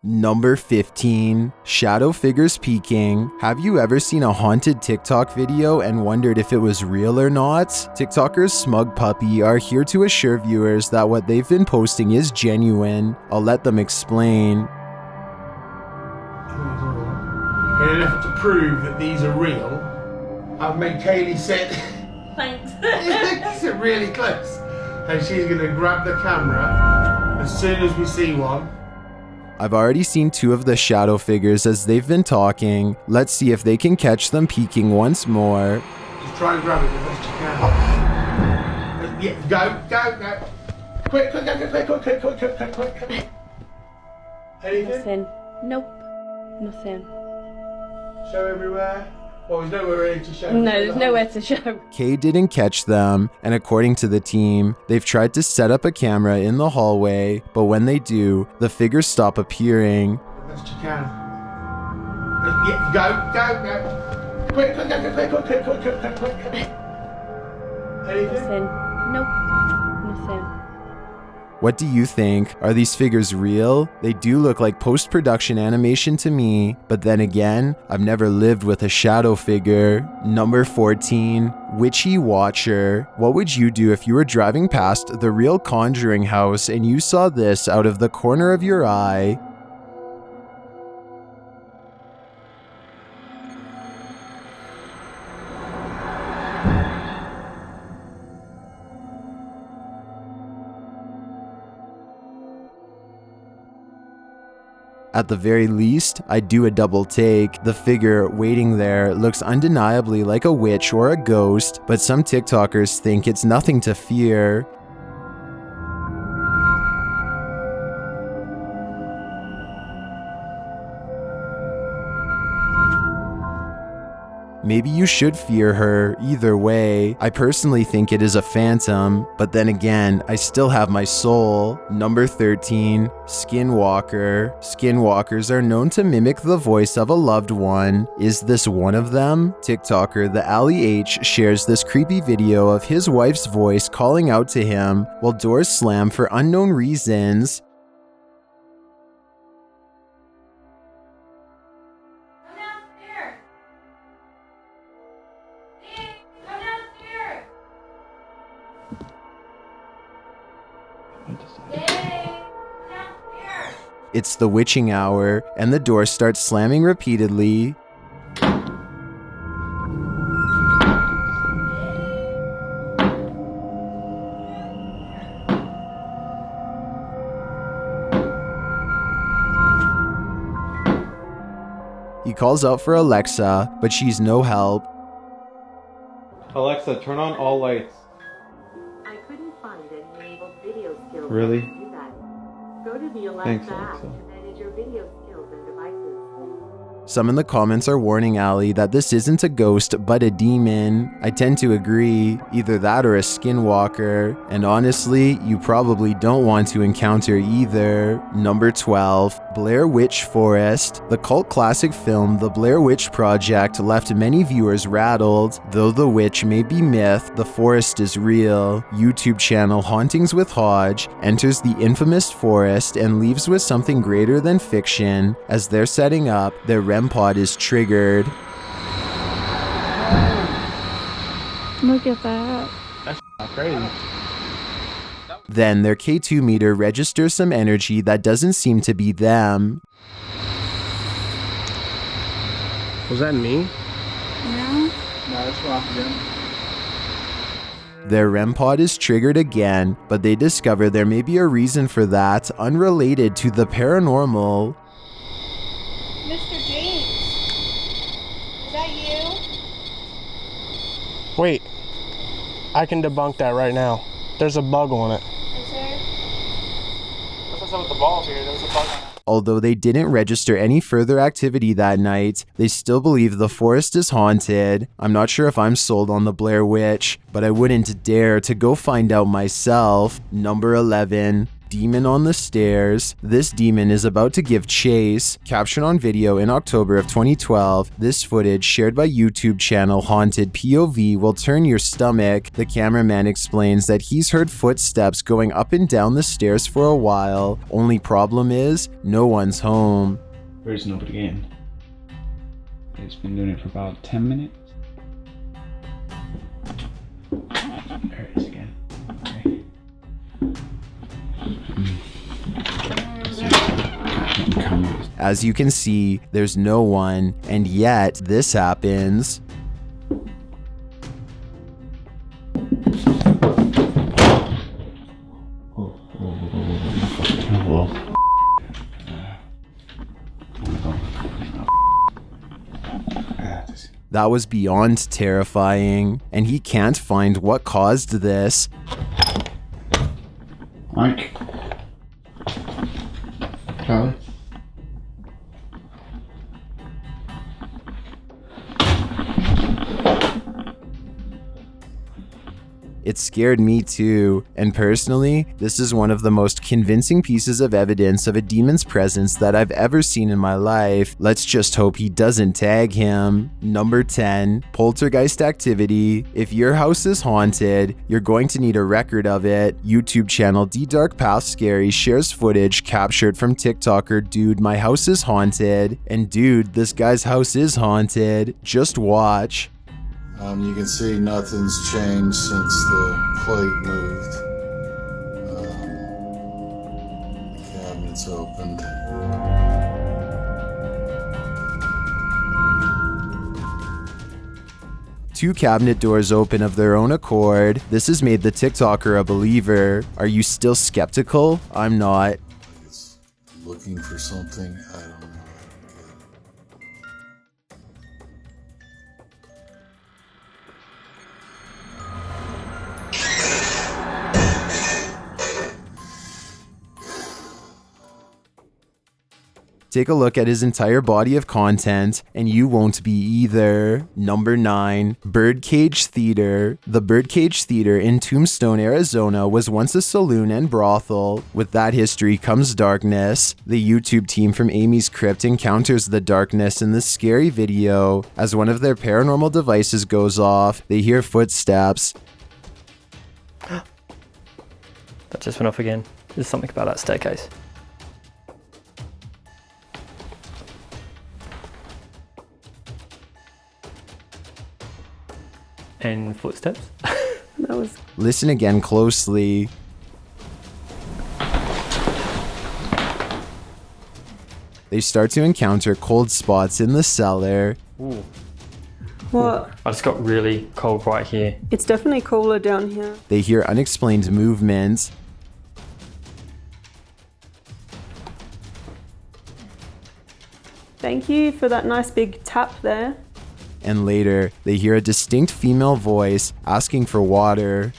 Number 15. Shadow figures peeking. Have you ever seen a haunted TikTok video and wondered if it was real or not? TikTokers Smug Puppy are here to assure viewers that what they've been posting is genuine. I'll let them explain. In an effort to prove that these are real, I've made Kaylee sit. Thanks. Sit really close. And she's going to grab the camera as soon as we see one. I've already seen two of the shadow figures as they've been talking. Let's see if they can catch them peeking once more. Just try and grab it the best you can. Yeah, go. Quick. Anything? Nothing. Nope. Nothing. Show everywhere. Well, there's nowhere really to show. No, there's nowhere to show. Kay didn't catch them, and according to the team, they've tried to set up a camera in the hallway, but when they do, the figures stop appearing. The best you can. Yeah, go. Quick. Anything? Nothing. Nope. Nothing. What do you think? Are these figures real? They do look like post-production animation to me, but then again, I've never lived with a shadow figure. Number 14. Witchy Watcher. What would you do if you were driving past the real Conjuring house and you saw this out of the corner of your eye? At the very least, I'd do a double take. The figure waiting there looks undeniably like a witch or a ghost, but some TikTokers think it's nothing to fear. Maybe you should fear her. Either way, I personally think it is a phantom, but then again, I still have my soul. Number 13. Skinwalker. Skinwalkers are known to mimic the voice of a loved one. Is this one of them? TikToker The Ali H shares this creepy video of his wife's voice calling out to him while doors slam for unknown reasons. It's the witching hour, and the door starts slamming repeatedly. He calls out for Alexa, but she's no help. Alexa, turn on all lights. I couldn't find any enabled video skills. Really? To do that. Go to the Alexa Thanks, app Alexa. to manage your video skills and devices. Some in the comments are warning Ali that this isn't a ghost but a demon. I tend to agree, either that or a skinwalker, and honestly, you probably don't want to encounter either. Number 12. Blair Witch Forest. The cult classic film The Blair Witch Project left many viewers rattled. Though the witch may be myth, the forest is real. YouTube channel Hauntings with Hodge enters the infamous forest and leaves with something greater than fiction. As they're setting up, their REM pod is triggered. Look at that. That's crazy. Then their K2 meter registers some energy that doesn't seem to be them. Was that me? No. No, it's not again. Their REM pod is triggered again, but they discover there may be a reason for that, unrelated to the paranormal. Mr. James, is that you? Wait, I can debunk that right now. There's a bug on it. Is there? What's up with the ball here? There's a bug on it. Although they didn't register any further activity that night, they still believe the forest is haunted. I'm not sure if I'm sold on the Blair Witch, but I wouldn't dare to go find out myself. Number 11. demon on the stairs. This demon is about to give chase. Captured on video in October of 2012, this footage shared by YouTube channel Haunted POV will turn your stomach. The cameraman explains that he's heard footsteps going up and down the stairs for a while. Only problem is, no one's home. There's nobody in. It's been doing it for about 10 minutes. There it is again. Okay. As you can see, there's no one, and yet this happens. That was beyond terrifying, and he can't find what caused this. Mike. Charlie. It scared me too, and personally, this is one of the most convincing pieces of evidence of a demon's presence that I've ever seen in my life. Let's just hope he doesn't tag him. Number 10, poltergeist activity. If your house is haunted, you're going to need a record of it. YouTube channel D Dark Path Scary shares footage captured from TikToker Dude My House is Haunted. And dude, this guy's house is haunted. Just watch. You can see nothing's changed since the plate moved. The cabinet's opened. Two cabinet doors open of their own accord. This has made the TikToker a believer. Are you still skeptical? I'm not. It's looking for something. I don't know. Take a look at his entire body of content, and you won't be either. Number 9, Birdcage Theater. The Birdcage Theater in Tombstone, Arizona was once a saloon and brothel. With that history comes darkness. The YouTube team from Amy's Crypt encounters the darkness in this scary video. As one of their paranormal devices goes off, they hear footsteps. That just went off again. There's something about that staircase. And footsteps. That was. Listen again closely. They start to encounter cold spots in the cellar. Ooh. What? I just got really cold right here. It's definitely cooler down here. They hear unexplained movements. Thank you for that nice big tap there. And later, they hear a distinct female voice asking for water.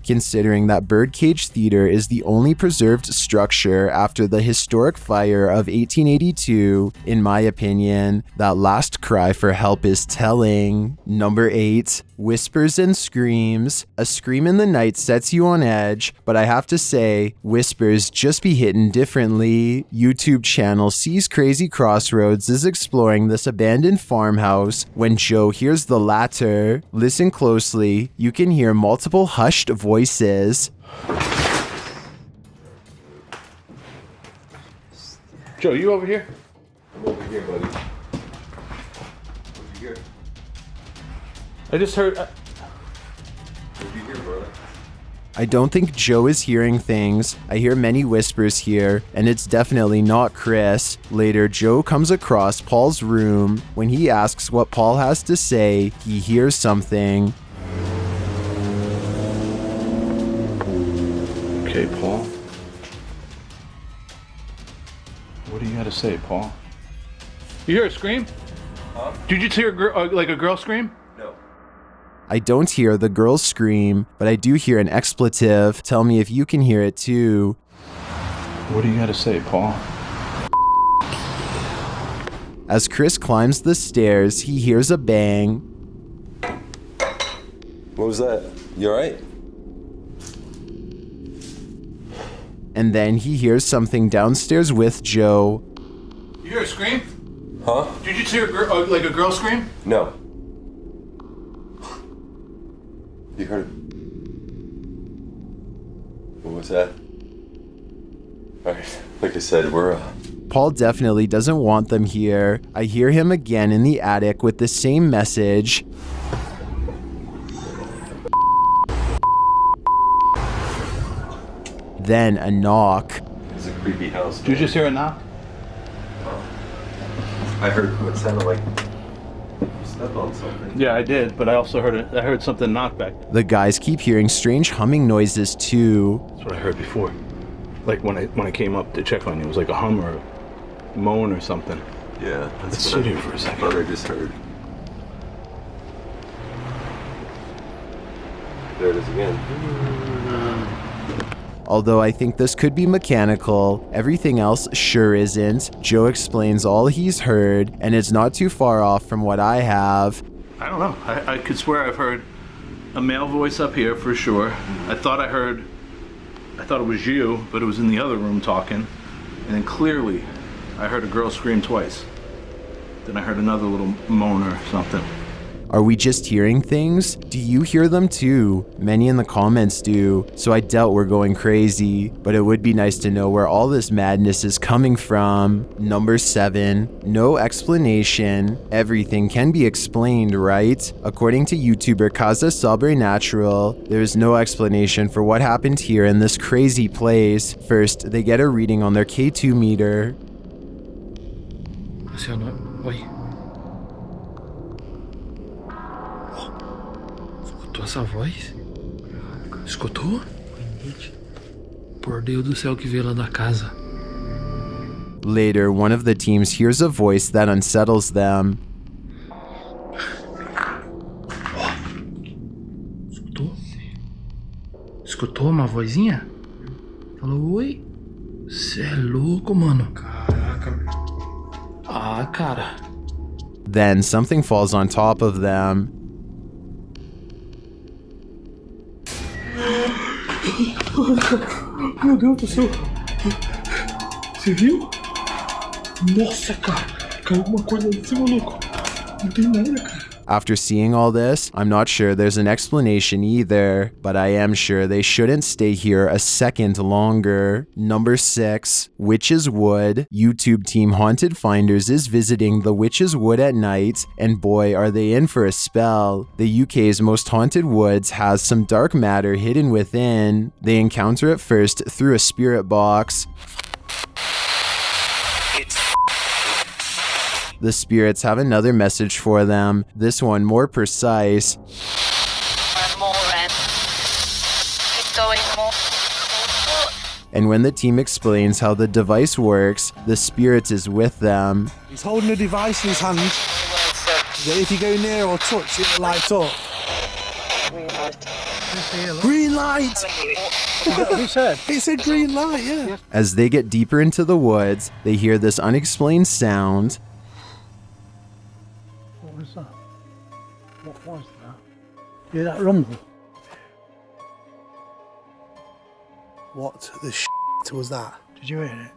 Considering that Birdcage Theater is the only preserved structure after the historic fire of 1882, in my opinion, that last cry for help is telling. Number 8, whispers and screams. A scream in the night sets you on edge, but I have to say, whispers just be hitting differently. YouTube channel Sees Crazy Crossroads is exploring this abandoned farmhouse when Joe hears the latter. Listen closely, you can hear multiple hushed voices. Joe, you over here? I'm over here, buddy. Over here. I just heard. Over here, brother. I don't think Joe is hearing things. I hear many whispers here, and it's definitely not Chris. Later, Joe comes across Paul's room. When he asks what Paul has to say, he hears something. Okay, Paul. What do you got to say, Paul? You hear a scream? Huh? Did you just hear a girl scream? No. I don't hear the girl scream, but I do hear an expletive. Tell me if you can hear it too. What do you got to say, Paul? As Chris climbs the stairs, he hears a bang. What was that? You alright? And then he hears something downstairs with Joe. You hear a scream? Huh? Did you hear like a girl scream? No. You heard it? What was that? Alright, like I said, we're Paul definitely doesn't want them here. I hear him again in the attic with the same message. Then a knock. It's a creepy house. Did you just hear a knock? I heard what sounded like you stepped on something. Yeah, I did, but I also heard something knock back. The guys keep hearing strange humming noises too. That's what I heard before. Like when I came up to check on you, it was like a hum or a moan or something. Yeah, Let's sit here for a second. What I just heard. There it is again. Although I think this could be mechanical, everything else sure isn't. Joe explains all he's heard, and it's not too far off from what I have. I don't know. I could swear I've heard a male voice up here for sure. I thought it was you, but it was in the other room talking. And then clearly, I heard a girl scream twice. Then I heard another little moan or something. Are we just hearing things? Do you hear them too? Many in the comments do, so I doubt we're going crazy. But it would be nice to know where all this madness is coming from. Number 7, no explanation. Everything can be explained, right? According to YouTuber Casa Sobrenatural, there is no explanation for what happened here in this crazy place. First, they get a reading on their K2 meter. Escutou essa voz? Escutou? Por Deus do céu que veio lá da casa. Later, one of the teams hears a voice that unsettles them. Escutou? Escutou uma vozinha? Falou, oi? Cê é louco, mano. Caraca. Ah, cara. Then something falls on top of them. Meu Deus do céu. Você viu? Nossa, cara. Caiu alguma coisa ali de cima, louco. Não tem nada, cara. After seeing all this, I'm not sure there's an explanation either, but I am sure they shouldn't stay here a second longer. Number 6, Witch's Wood. YouTube team Haunted Finders is visiting the Witch's Wood at night, and boy are they in for a spell. The UK's most haunted woods has some dark matter hidden within. They encounter it first through a spirit box. The spirits have another message for them, this one more precise. And when the team explains how the device works, the spirit is with them. He's holding a device in his hand that if you go near or touch, it'll light up. Green light! Who said? It said green light, yeah. As they get deeper into the woods, they hear this unexplained sound. What was that? What was that? Hear that rumble? What the shit was that? Did you hear it?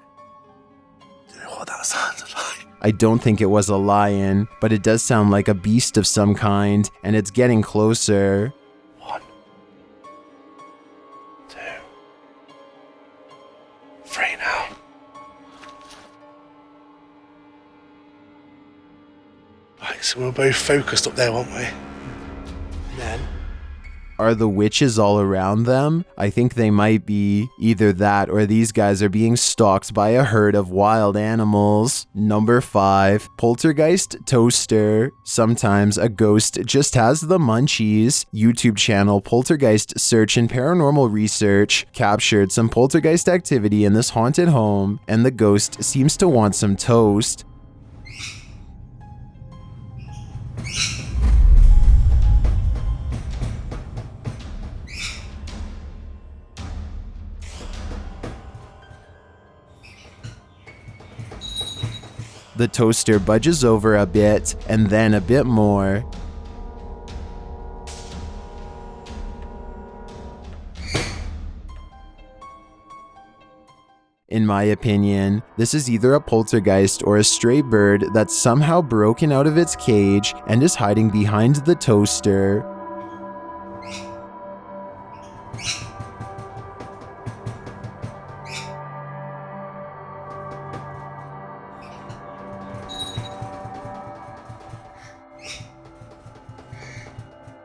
Do you know what that sounded like? I don't think it was a lion, but it does sound like a beast of some kind, and it's getting closer. 1, 2, 3 now. Right, so we're both focused up there, weren't we? And then Are the witches all around them? I think they might be. Either that or these guys are being stalked by a herd of wild animals. Number 5, Poltergeist Toaster. Sometimes a ghost just has the munchies. YouTube channel Poltergeist Search and Paranormal Research captured some poltergeist activity in this haunted home, and the ghost seems to want some toast. The toaster budges over a bit, and then a bit more. In my opinion, this is either a poltergeist or a stray bird that's somehow broken out of its cage and is hiding behind the toaster.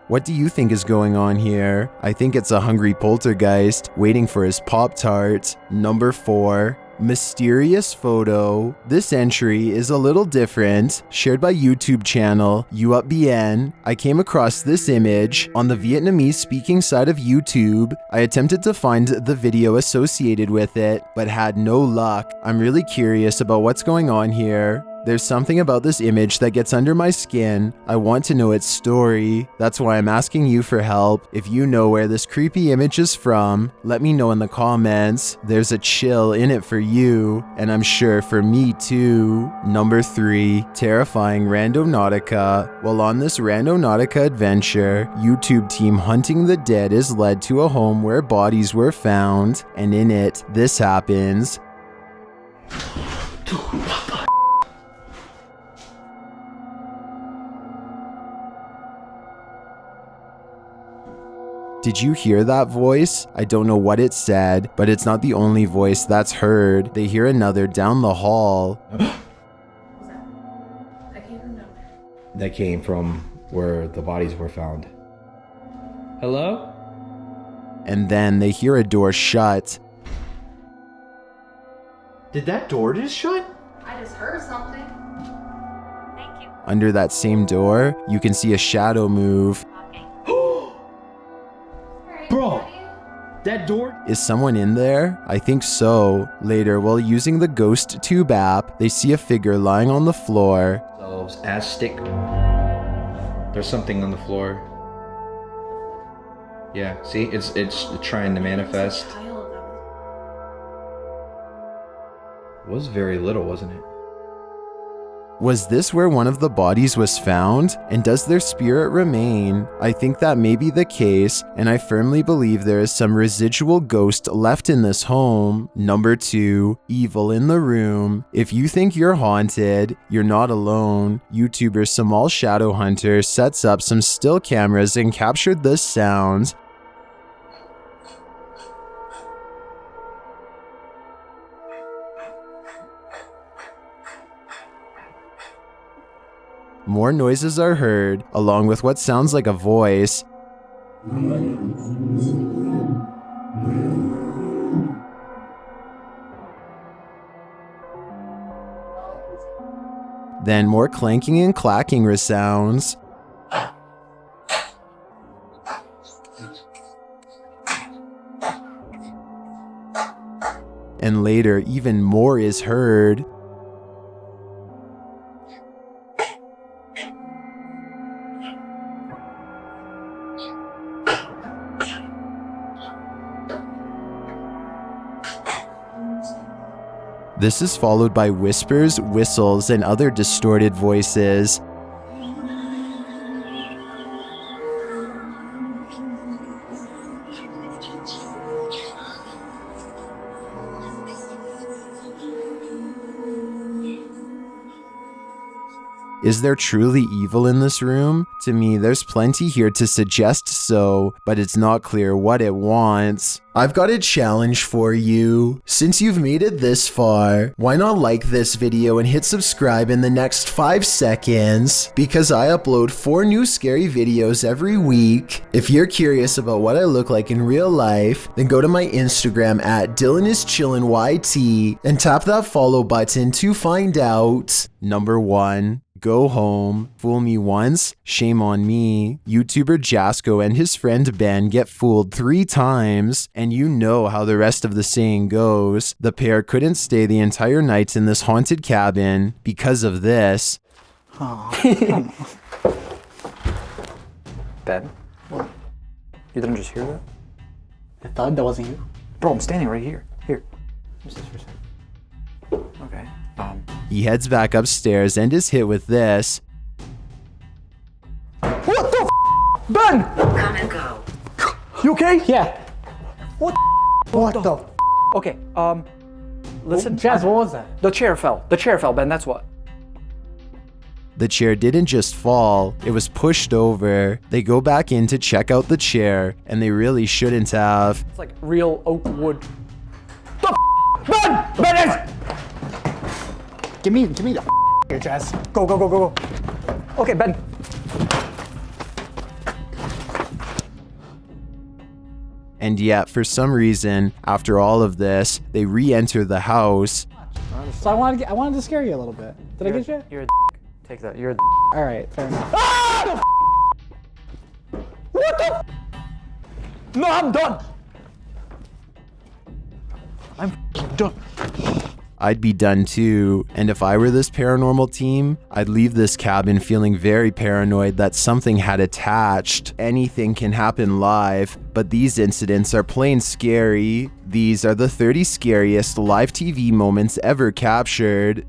What do you think is going on here? I think it's a hungry poltergeist waiting for his Pop-Tart. Number 4. Mysterious photo. This entry is a little different, shared by YouTube channel UUpBN. I came across this image on the Vietnamese speaking side of YouTube. I attempted to find the video associated with it, but had no luck. I'm really curious about what's going on here. There's something about this image that gets under my skin. I want to know its story. That's why I'm asking you for help. If you know where this creepy image is from, let me know in the comments. There's a chill in it for you, and I'm sure for me too. Number 3. Terrifying Randonautica. While on this Randonautica adventure, YouTube team Hunting the Dead is led to a home where bodies were found, and in it, this happens. Did you hear that voice? I don't know what it said, but it's not the only voice that's heard. They hear another down the hall. That came from where the bodies were found. Hello? And then they hear a door shut. Did that door just shut? I just heard something. Thank you. Under that same door, you can see a shadow move. Bro, that door? Is someone in there? I think so. Later, while using the Ghost Tube app, they see a figure lying on the floor. As stick. There's something on the floor. Yeah, see, it's trying to manifest. It was very little, wasn't it? Was this where one of the bodies was found? And does their spirit remain? I think that may be the case, and I firmly believe there is some residual ghost left in this home. Number 2, evil in the room. If you think you're haunted, you're not alone. YouTuber Samal Shadowhunter sets up some still cameras and captured this sound. More noises are heard, along with what sounds like a voice. Then more clanking and clacking resounds. And later, even more is heard. This is followed by whispers, whistles, and other distorted voices. Is there truly evil in this room? To me, there's plenty here to suggest so, but it's not clear what it wants. I've got a challenge for you. Since you've made it this far, why not like this video and hit subscribe in the next 5 seconds? Because I upload 4 new scary videos every week. If you're curious about what I look like in real life, then go to my Instagram at DylanIsChillinYT and tap that follow button to find out. Number 1. Go home. Fool me once, shame on me. YouTuber Jasko and his friend Ben get fooled 3 times, and you know how the rest of the saying goes. The pair couldn't stay the entire night in this haunted cabin because of this. Oh. Ben? What? You didn't just hear that? I thought that wasn't you. Bro, I'm standing right here. Here. What's this for a second? Okay. He heads back upstairs and is hit with this. What the f? Ben! Come and go. You okay? Yeah. What the f? Okay, listen. Jazz, what was that? The chair fell. The chair fell, Ben, that's what. The chair didn't just fall, it was pushed over. They go back in to check out the chair, and they really shouldn't have. It's like real oak wood. The f? Ben! Ben! Give me the here, Jazz. Go, go, go, go, go. Okay, Ben. And yet, for some reason, after all of this, they re-enter the house. So I wanted to scare you a little bit. Did I get you? You're a Take that. You're a All right, fair enough. Ah! What the? No, I'm done. I'm done. I'd be done too, and if I were this paranormal team, I'd leave this cabin feeling very paranoid that something had attached. Anything can happen live, but these incidents are plain scary. These are the 30 scariest live TV moments ever captured.